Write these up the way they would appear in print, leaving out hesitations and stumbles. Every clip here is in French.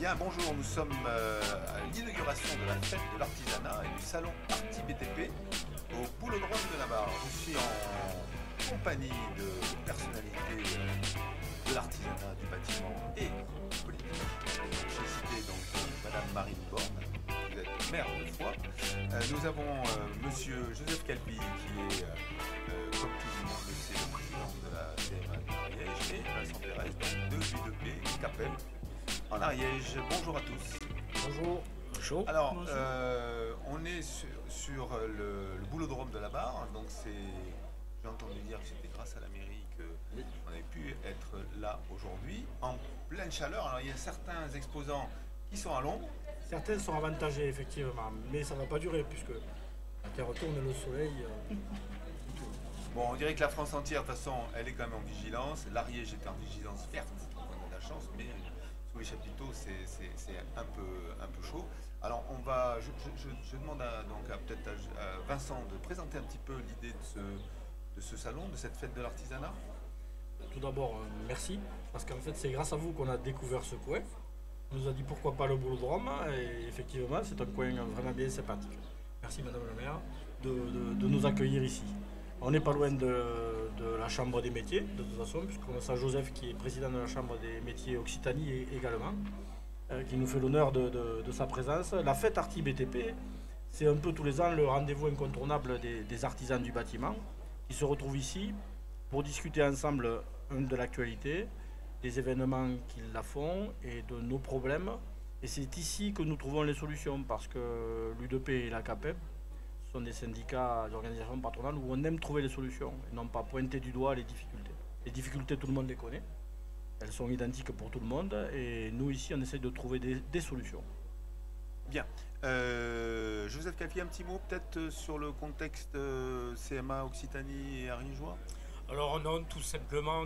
Bien, bonjour, nous sommes à l'inauguration de la fête de l'artisanat et du salon Arti BTP au Boulodrome de la Barre. Je suis en compagnie de personnalités de l'artisanat, du bâtiment et politique. J'ai cité donc Madame Marine Borne, vous êtes maire de Foix. Nous avons Monsieur Joseph Calvi qui est, comme tout le monde le sait, le président de la CMA de Ariège, et Vincent Pérez, donc de l'UDP Capelle en Ariège. Bonjour à tous. Bonjour. Bonjour. Alors, on est sur le Boulodrome de la Barre, donc j'ai entendu dire que c'était grâce à la mairie qu'on avait pu être là aujourd'hui, en pleine chaleur. Alors, il y a certains exposants qui sont à l'ombre. Certains sont avantagés, effectivement, mais ça ne va pas durer, puisque la Terre tourne et le soleil... Bon, on dirait que la France entière, de toute façon, elle est quand même en vigilance. L'Ariège est en vigilance verte, donc on a de la chance, mais sous les chapiteaux, c'est un peu chaud. Alors, je demande peut-être à Vincent de présenter un petit peu l'idée de ce salon, de cette fête de l'artisanat. Tout d'abord, merci, parce qu'en fait, c'est grâce à vous qu'on a découvert ce coin. On nous a dit pourquoi pas le Boulodrome, et effectivement, c'est un coin vraiment bien sympathique. Merci, Madame la maire, de nous accueillir ici. On n'est pas loin de la Chambre des métiers, de toute façon, puisqu'on a ça Joseph qui est président de la Chambre des métiers Occitanie également, qui nous fait l'honneur de sa présence. La fête Arti BTP, c'est un peu tous les ans le rendez-vous incontournable des artisans du bâtiment, qui se retrouvent ici pour discuter ensemble de l'actualité, des événements qui la font et de nos problèmes. Et c'est ici que nous trouvons les solutions, parce que l'UDP et la CAPEB sont des syndicats d'organisations patronales où on aime trouver les solutions et non pas pointer du doigt les difficultés. Les difficultés, tout le monde les connaît. Elles sont identiques pour tout le monde et nous ici on essaie de trouver des solutions. Bien. Joseph Calvi, un petit mot peut-être sur le contexte CMA Occitanie et Ariégeois. Alors non, tout simplement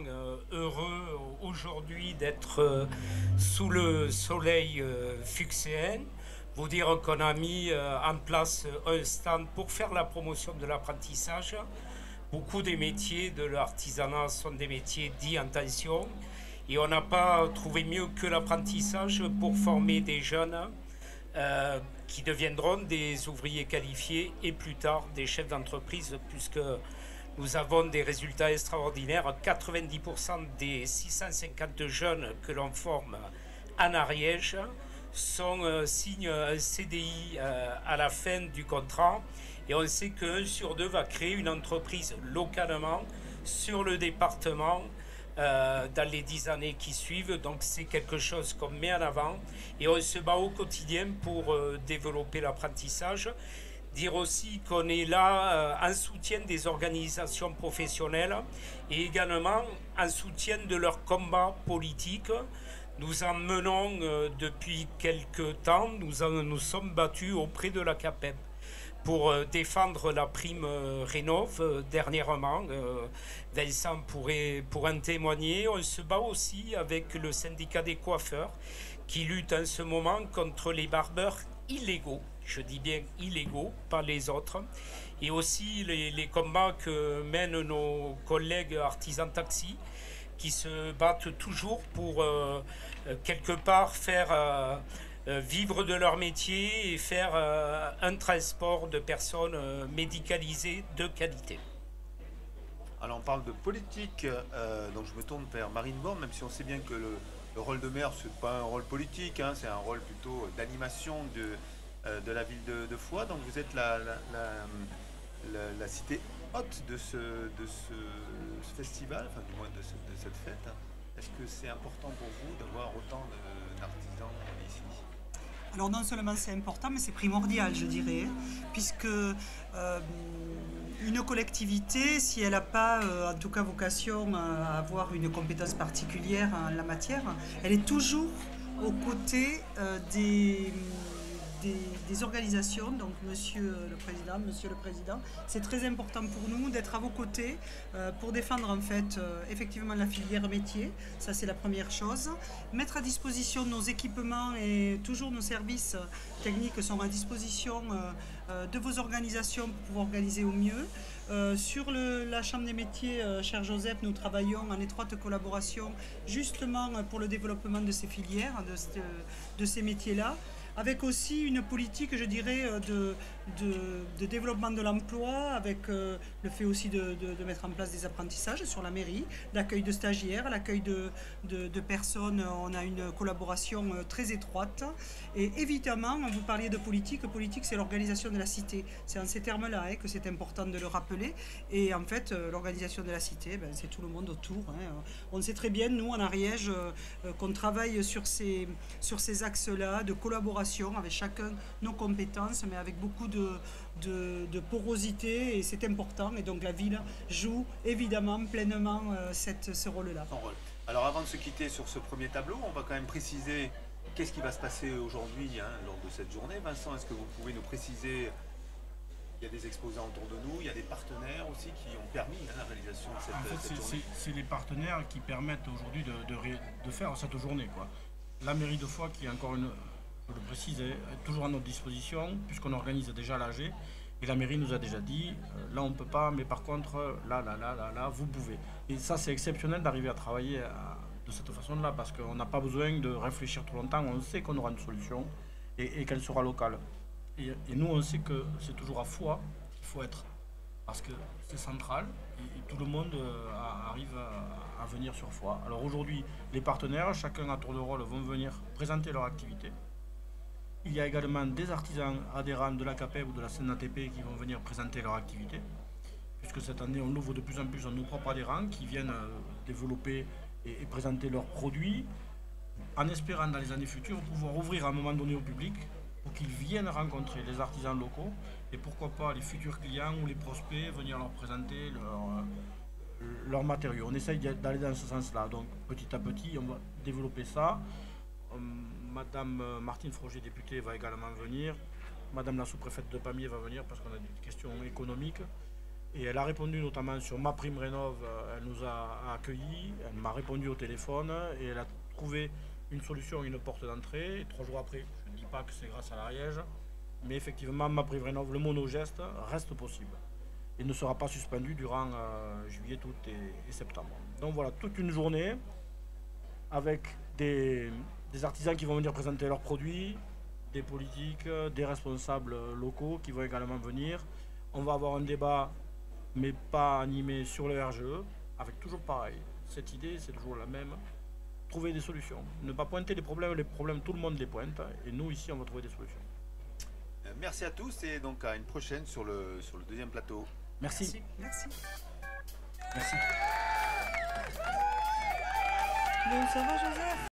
heureux aujourd'hui d'être sous le soleil fucséen. Vous dire qu'on a mis en place un stand pour faire la promotion de l'apprentissage. Beaucoup des métiers de l'artisanat sont des métiers dits en tension et on n'a pas trouvé mieux que l'apprentissage pour former des jeunes qui deviendront des ouvriers qualifiés et plus tard des chefs d'entreprise, puisque nous avons des résultats extraordinaires. 90% des 650 jeunes que l'on forme en Ariège signent un CDI à la fin du contrat, et on sait qu'un sur deux va créer une entreprise localement sur le département dans les 10 années qui suivent. Donc c'est quelque chose qu'on met en avant et on se bat au quotidien pour développer l'apprentissage. Dire aussi qu'on est là en soutien des organisations professionnelles et également en soutien de leur combat politique. Nous en menons depuis quelques temps, nous sommes battus auprès de la CAPEB pour défendre la prime Rénov dernièrement. Vincent pourrait en témoigner. On se bat aussi avec le syndicat des coiffeurs qui lutte en ce moment contre les barbeurs illégaux. Je dis bien illégaux, pas les autres. Et aussi les combats que mènent nos collègues artisans taxi, qui se battent toujours pour quelque part faire vivre de leur métier et faire un transport de personnes médicalisées de qualité. Alors on parle de politique, donc je me tourne vers Marine Borne, même si on sait bien que le rôle de maire, c'est pas un rôle politique, hein, c'est un rôle plutôt d'animation de la ville de Foix. Donc vous êtes la cité hôte de ce festival, enfin du moins de cette fête. Est-ce que c'est important pour vous d'avoir autant d'artisans ici? Alors non seulement c'est important, mais c'est primordial, je dirais, puisque une collectivité, si elle n'a pas en tout cas vocation à avoir une compétence particulière en la matière, elle est toujours aux côtés des organisations. Donc Monsieur le Président, c'est très important pour nous d'être à vos côtés pour défendre en fait effectivement la filière métier. Ça c'est la première chose. Mettre à disposition nos équipements et toujours nos services techniques sont à disposition de vos organisations pour pouvoir organiser au mieux. Sur la Chambre des métiers, cher Joseph, nous travaillons en étroite collaboration justement pour le développement de ces filières, de ces métiers-là, avec aussi une politique, je dirais, de développement de l'emploi, avec le fait aussi de mettre en place des apprentissages sur la mairie, l'accueil de stagiaires, l'accueil de personnes. On a une collaboration très étroite. Et évidemment, vous parliez de politique. Politique, c'est l'organisation de la cité. C'est en ces termes-là que c'est important de le rappeler. Et en fait, l'organisation de la cité, c'est tout le monde autour. On sait très bien, nous, en Ariège, qu'on travaille sur ces axes-là de collaboration avec chacun nos compétences, mais avec beaucoup de porosité, et c'est important. Et donc la ville joue évidemment pleinement ce rôle-là. Alors avant de se quitter sur ce premier tableau, on va quand même préciser qu'est-ce qui va se passer aujourd'hui lors de cette journée. Vincent, est-ce que vous pouvez nous préciser? Il y a des exposants autour de nous, il y a des partenaires aussi qui ont permis la réalisation de cette journée. C'est les partenaires qui permettent aujourd'hui de faire cette journée, quoi. La mairie de Foix, qui est encore je le précise, est toujours à notre disposition, puisqu'on organise déjà l'AG. Et la mairie nous a déjà dit, là on ne peut pas, mais par contre, là, vous pouvez. Et ça, c'est exceptionnel d'arriver à travailler de cette façon-là, parce qu'on n'a pas besoin de réfléchir trop longtemps, on sait qu'on aura une solution et qu'elle sera locale. Et nous, on sait que c'est toujours à Foix qu'il faut être, parce que c'est central et tout le monde arrive à venir sur Foix. Alors aujourd'hui, les partenaires, chacun à tour de rôle, vont venir présenter leur activité. Il y a également des artisans adhérents de la CAPEB ou de la CNATP qui vont venir présenter leur activité, puisque cette année, on ouvre de plus en plus à nos propres adhérents qui viennent développer et présenter leurs produits, en espérant dans les années futures pouvoir ouvrir à un moment donné au public pour qu'ils viennent rencontrer les artisans locaux et pourquoi pas les futurs clients ou les prospects, venir leur présenter leurs matériaux. On essaye d'aller dans ce sens-là, donc petit à petit on va développer ça. Madame Martine Froger, députée, va également venir. Madame la sous-préfète de Pamiers va venir parce qu'on a des questions économiques. Et elle a répondu notamment sur Ma Prime Rénov', elle nous a accueillis, elle m'a répondu au téléphone et elle a trouvé une solution, une porte d'entrée. Et 3 jours après, je ne dis pas que c'est grâce à l'Ariège, mais effectivement, Ma Prime Rénov', le monogeste reste possible. Il ne sera pas suspendu durant juillet, août et septembre. Donc voilà, toute une journée avec des artisans qui vont venir présenter leurs produits, des politiques, des responsables locaux qui vont également venir. On va avoir un débat, mais pas animé sur le RGE, avec toujours pareil. Cette idée, c'est toujours la même. Trouver des solutions. Ne pas pointer les problèmes, tout le monde les pointe. Et nous, ici, on va trouver des solutions. Merci à tous et donc à une prochaine sur le deuxième plateau. Merci. Merci. Merci. Bon, ça va, Joseph?